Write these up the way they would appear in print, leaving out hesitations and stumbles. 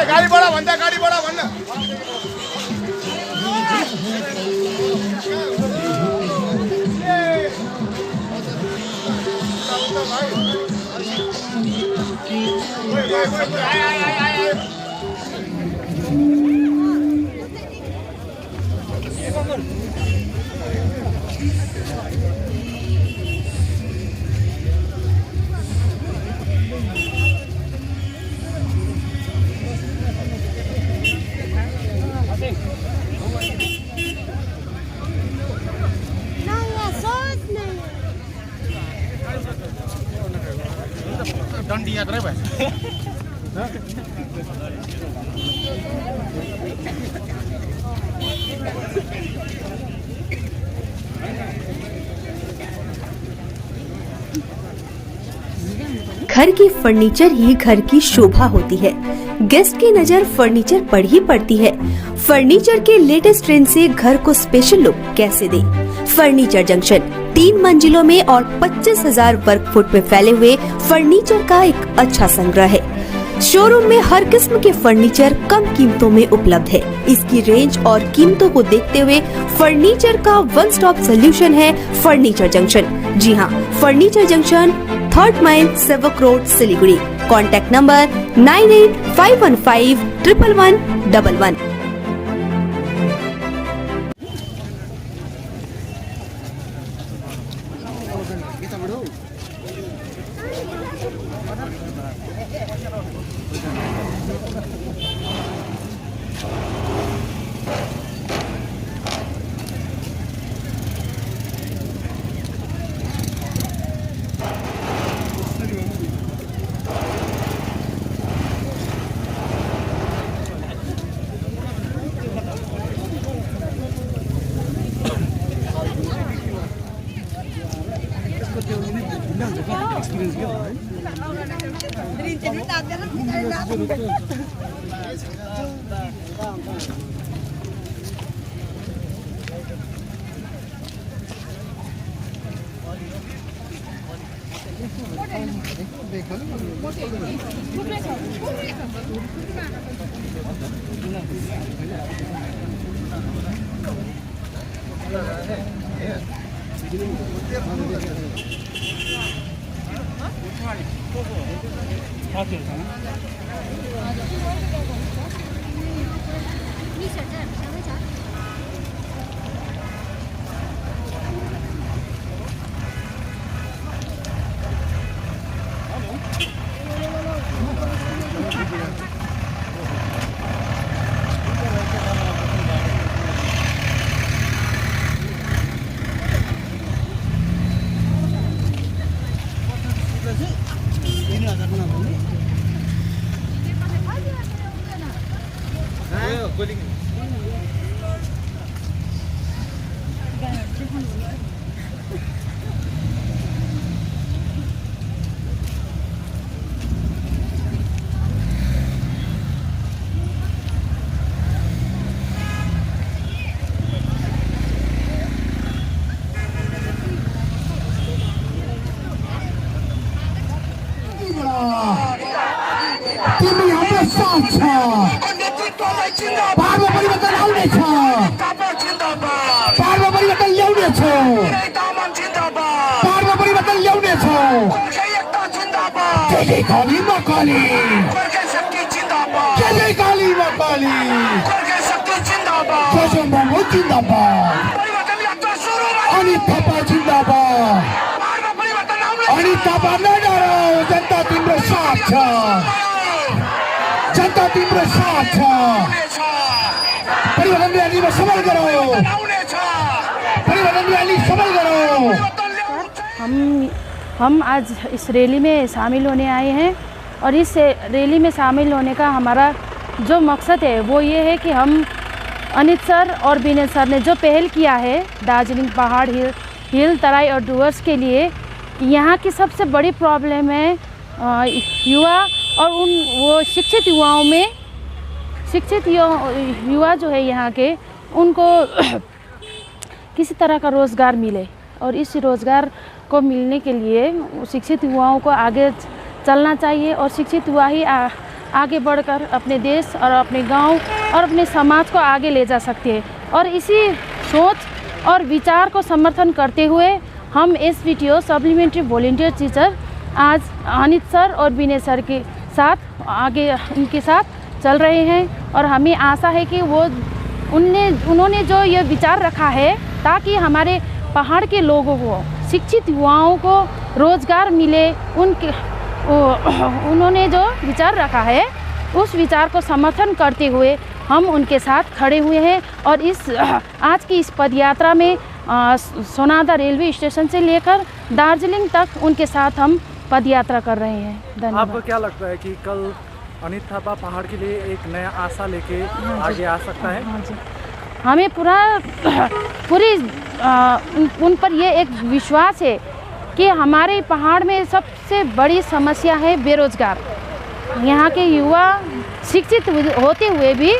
गाड़ी बड़ा भन्दा गाड़ी बड़ा भन्न डंडी याद रहे भाई घर की फर्नीचर ही घर की शोभा होती है। गेस्ट की नजर फर्नीचर पर ही पड़ती है। फर्नीचर के लेटेस्ट ट्रेंड से घर को स्पेशल लुक कैसे दें? फर्नीचर जंक्शन 3 मंजिलों में और 25,000 वर्ग फुट में फैले हुए फर्नीचर का एक अच्छा संग्रह है। शोरूम में हर किस्म के फर्नीचर कम कीमतों में उपलब्ध है। इसकी रेंज और कीमतों को देखते हुए फर्नीचर का वन स्टॉप सोल्यूशन है फर्नीचर जंक्शन। जी हाँ, furniture junction 3rd mile Sevoke road Siliguri. Contact number 9851511111। जनता तिम्रो साथ छ, जनता तिम्रो साथ छ। परिवर्तन रैली सफल करो, परिवर्तन रैली सफल करो। हम आज इस रैली में शामिल होने आए हैं और इस रैली में शामिल होने का हमारा जो मकसद है वो ये है कि हम अनित सर और विनय सर ने जो पहल किया है दार्जिलिंग पहाड़ हिल तराई और डूअर्स के लिए, यहाँ की सबसे बड़ी प्रॉब्लम है युवा और वो शिक्षित युवाओं में शिक्षित युवा जो है यहाँ के, उनको किसी तरह का रोज़गार मिले। और इस रोज़गार को मिलने के लिए शिक्षित युवाओं को आगे चलना चाहिए और शिक्षित युवा ही आगे बढ़कर अपने देश और अपने गांव और अपने समाज को आगे ले जा सकते हैं। और इसी सोच और विचार को समर्थन करते हुए हम SVTO सप्लीमेंट्री वॉलंटियर टीचर आज अनित सर और विनय सर के साथ आगे उनके साथ चल रहे हैं। और हमें आशा है कि उन्होंने जो ये विचार रखा है ताकि हमारे पहाड़ के लोगों को, शिक्षित युवाओं को रोज़गार मिले, उन्होंने जो विचार रखा है उस विचार को समर्थन करते हुए हम उनके साथ खड़े हुए हैं। और आज की इस पदयात्रा में सोनादा रेलवे स्टेशन से लेकर दार्जिलिंग तक उनके साथ हम पदयात्रा कर रहे हैं। धन्यवाद। आपको क्या लगता है कि कल अनित थापा पहाड़ के लिए एक नया आशा लेके आगे आ सकता है? हाँ जी, हमें पूरी उन पर ये एक विश्वास है कि हमारे पहाड़ में सबसे बड़ी समस्या है बेरोज़गार। यहाँ के युवा शिक्षित होते हुए भी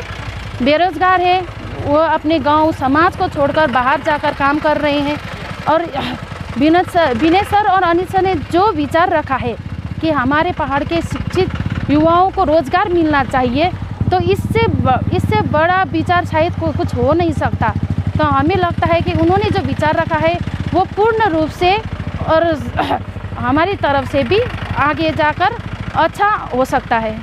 बेरोज़गार है। वो अपने गांव समाज को छोड़कर बाहर जाकर काम कर रहे हैं। और विनय सर और अनित सर ने जो विचार रखा है कि हमारे पहाड़ के शिक्षित युवाओं को रोज़गार मिलना चाहिए, तो इससे बड़ा विचार शायद कुछ हो नहीं सकता। तो हमें लगता है कि उन्होंने जो विचार रखा है वो पूर्ण रूप से और हमारी तरफ से भी आगे जाकर अच्छा हो सकता है।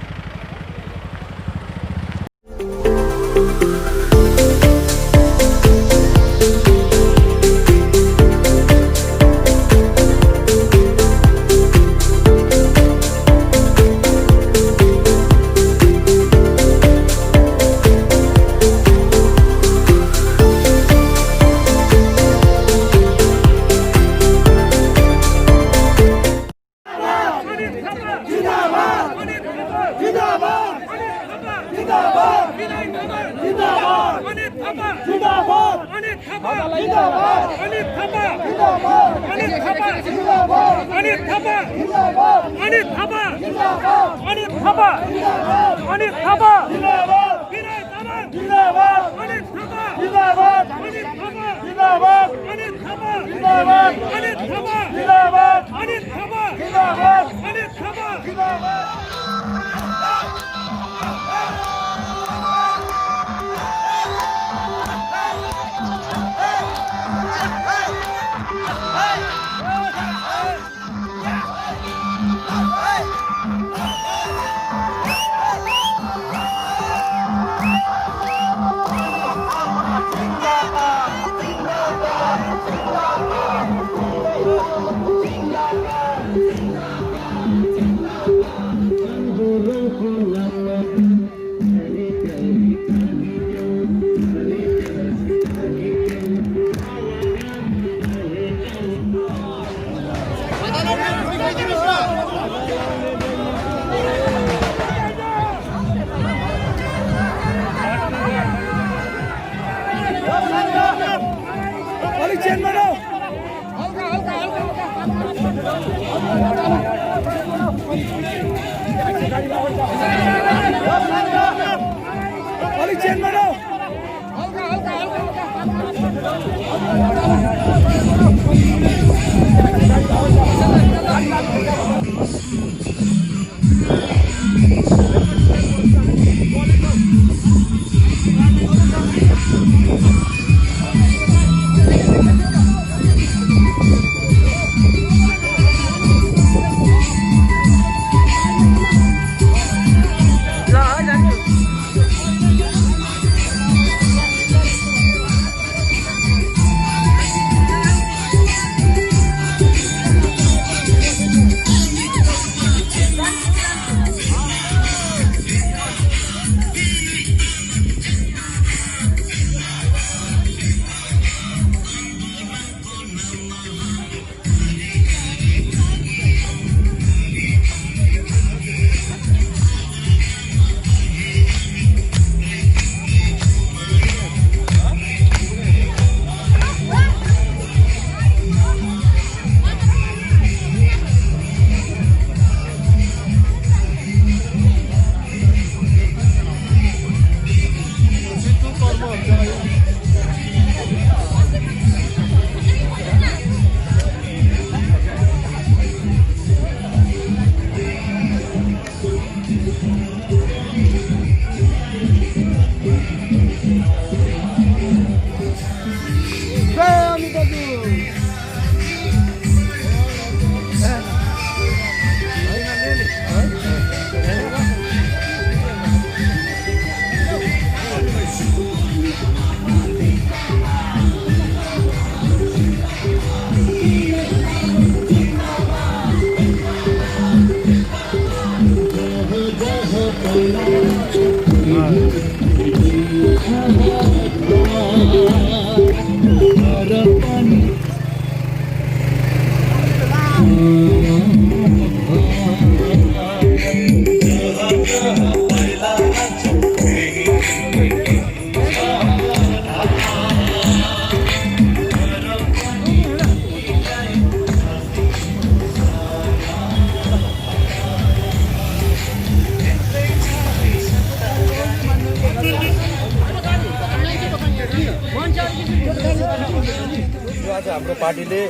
पार्टीले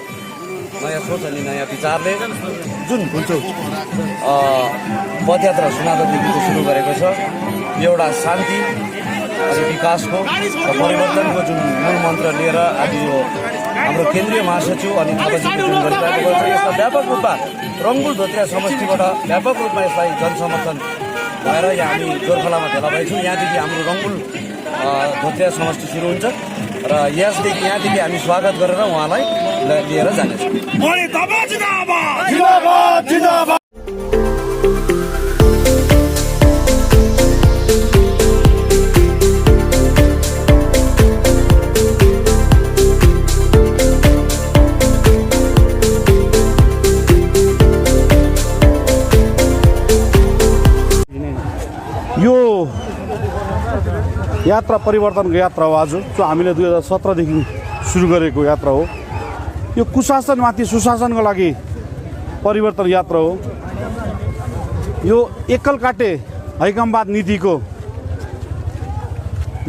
नयाँ सोच अनि नयाँ विचारले जुन भुल्चो पदयात्रा सुनादहदेखिको सुरु गरेको छ, यो एउटा शान्ति अनि विकासको र परिवर्तनको जुन मूल मन्त्र लिएर आज यो हाम्रो केन्द्रीय महासचिव अनि थापाजीले जुन गरिरहेको छ, यसलाई व्यापक रूपमा रङ्बुल धोत्रिया समष्टिबाट व्यापक रूपमा यसलाई जनसमर्थन भएर यहाँ हामी गोर्खालामा भेला भएछौँ। यहाँदेखि हाम्रो रङ्बुल धोत्रिया समष्टि सुरु हुन्छ र यहाँदेखि हामी स्वागत गरेर उहाँलाई लिएर जानेछौँ। यो यात्रा परिवर्तनको यात्रा हो। आज जो हामीले 2017देखि सुरु गरेको यात्रा हो। यो कुशासनमाथि सुशासनको लागि परिवर्तन यात्रा हो। यो एकल काटे हैकमवाद नीतिको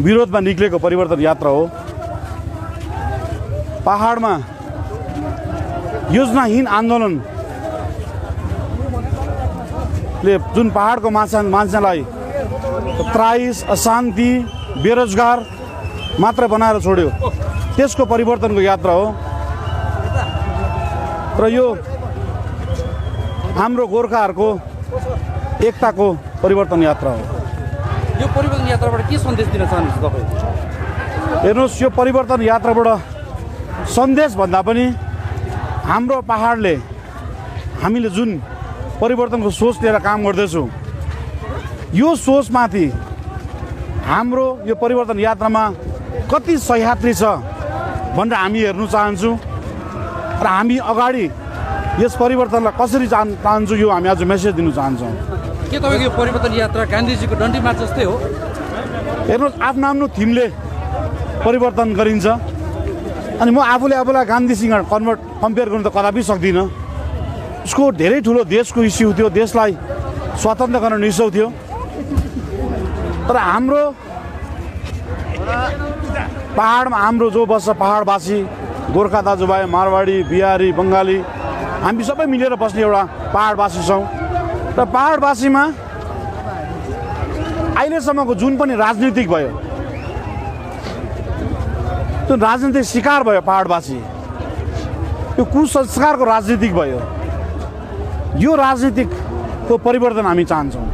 विरोधमा निक्लेको परिवर्तन यात्रा हो। पहाडमा योजनाहीन आन्दोलनले जुन पहाडको मान्छेलाई त्राइस, अशान्ति, बेरोजगार मात्र बनाएर छोड्यो, त्यसको परिवर्तनको यात्रा हो। र यो हाम्रो गोर्खाहरूको एकताको परिवर्तन यात्रा हो। यो परिवर्तन यात्राबाट के सन्देश दिन चाहनुहुन्छ तपाईँ? हेर्नुहोस्, यो परिवर्तन यात्राबाट सन्देश भन्दा पनि हाम्रो पहाडले हामीले जुन परिवर्तनको सोच लिएर काम गर्दैछौँ, यो सोचमाथि हाम्रो यो परिवर्तन यात्रामा कति सह्याद्री छ भनेर हामी हेर्नु चाहन्छौँ र हामी अगाडि यस परिवर्तनलाई कसरी चाहन्छौँ यो हामी आज मेसेज दिनु चाहन्छौँ। के तपाईँको यो परिवर्तन यात्रा गान्धीजीको डन्डी मार्च जस्तै हो? हेर्नुहोस्, आफ्नो आफ्नो थिमले परिवर्तन गरिन्छ अनि म आफूलाई गान्धीसँग कम्पेयर गर्नु त कदापि सक्दिनँ। उसको धेरै ठुलो देशको इस्यु थियो, देशलाई स्वतन्त्र गर्न निस्सौ थियो। तर हाम्रो पहाडमा हाम्रो जो बस्छ पहाडवासी, गोर्खा दाजुभाइ, मारवाडी, बिहारी, बङ्गाली, हामी सबै मिलेर बस्ने एउटा पहाडवासी छौँ। र पहाडवासीमा अहिलेसम्मको जुन पनि राजनीतिक भयो, जुन राजनीतिक शिकार भयो पहाडवासी, यो कुसंस्कारको राजनीतिक भयो। यो राजनीतिकको परिवर्तन हामी चाहन्छौँ।